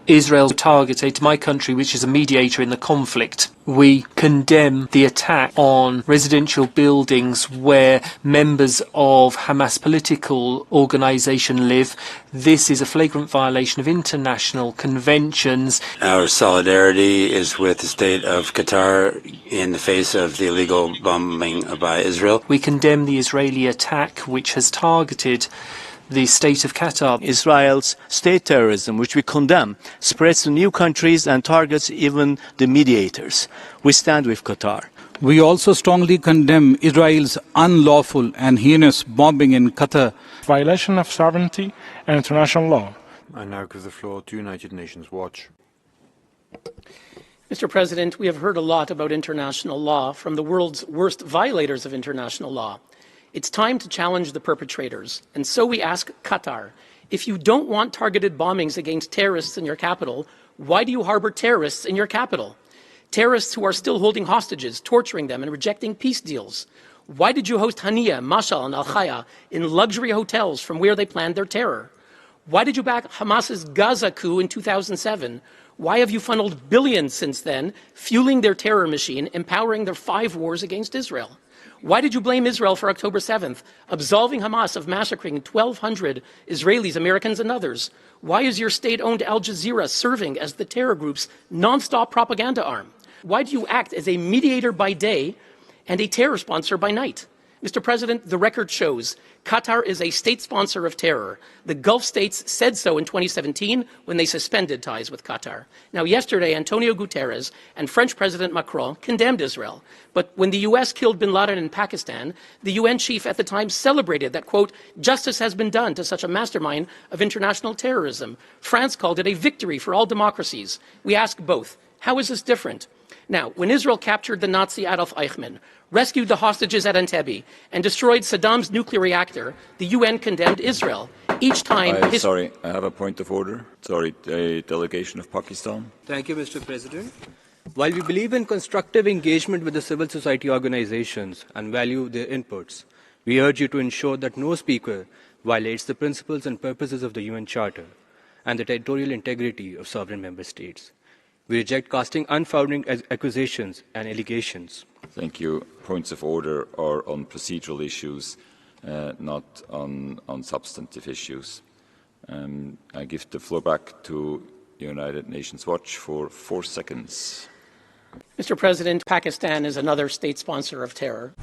Israel targeted my country, which is a mediator in the conflict. We condemn the attack on residential buildings where members of Hamas political organisation live. This is a flagrant violation of international conventions. Our solidarity is with the state of Qatar in the face of the illegal bombing by Israel. We condemn the Israeli attack, which has targeted the state of Qatar. Israel's state terrorism, which we condemn, spreads to new countries and targets even the mediators. We stand with Qatar. We also strongly condemn Israel's unlawful and heinous bombing in Qatar. Violation of sovereignty and international law. I now give the floor to United Nations Watch. Mr. President, we have heard a lot about international law from the world's worst violators of international law. It's time to challenge the perpetrators. And so we ask Qatar, if you don't want targeted bombings against terrorists in your capital, why do you harbor terrorists in your capital? Terrorists who are still holding hostages, torturing them, and rejecting peace deals. Why did you host Haniya, Mashal, and Al-Khaya in luxury hotels from where they planned their terror? Why did you back Hamas's Gaza coup in 2007? Why have you funneled billions since then, fueling their terror machine, empowering their 5 wars against Israel? Why did you blame Israel for October 7th, absolving Hamas of massacring 1,200 Israelis, Americans, and others? Why is your state-owned Al Jazeera serving as the terror group's non-stop propaganda arm? Why do you act as a mediator by day and a terror sponsor by night? Mr. President, the record shows Qatar is a state sponsor of terror. The Gulf states said so in 2017 when they suspended ties with Qatar. Now, yesterday, Antonio Guterres and French President Macron condemned Israel. But when the U.S. killed bin Laden in Pakistan, the UN chief at the time celebrated that, quote, justice has been done to such a mastermind of international terrorism. France called it a victory for all democracies. We ask both. How is this different? Now, when Israel captured the Nazi Adolf Eichmann, rescued the hostages at Entebbe, and destroyed Saddam's nuclear reactor, the UN condemned Israel. Each time... Sorry, I have a point of order. Sorry, a delegation of Pakistan. Thank you, Mr. President. While we believe in constructive engagement with the civil society organizations and value their inputs, we urge you to ensure that no speaker violates the principles and purposes of the UN Charter and the territorial integrity of sovereign member states. We reject casting unfounded accusations and allegations. Thank you. Points of order are on procedural issues, not on substantive issues. I give the floor back to United Nations Watch for 4 seconds. Mr. President, Pakistan is another state sponsor of terror.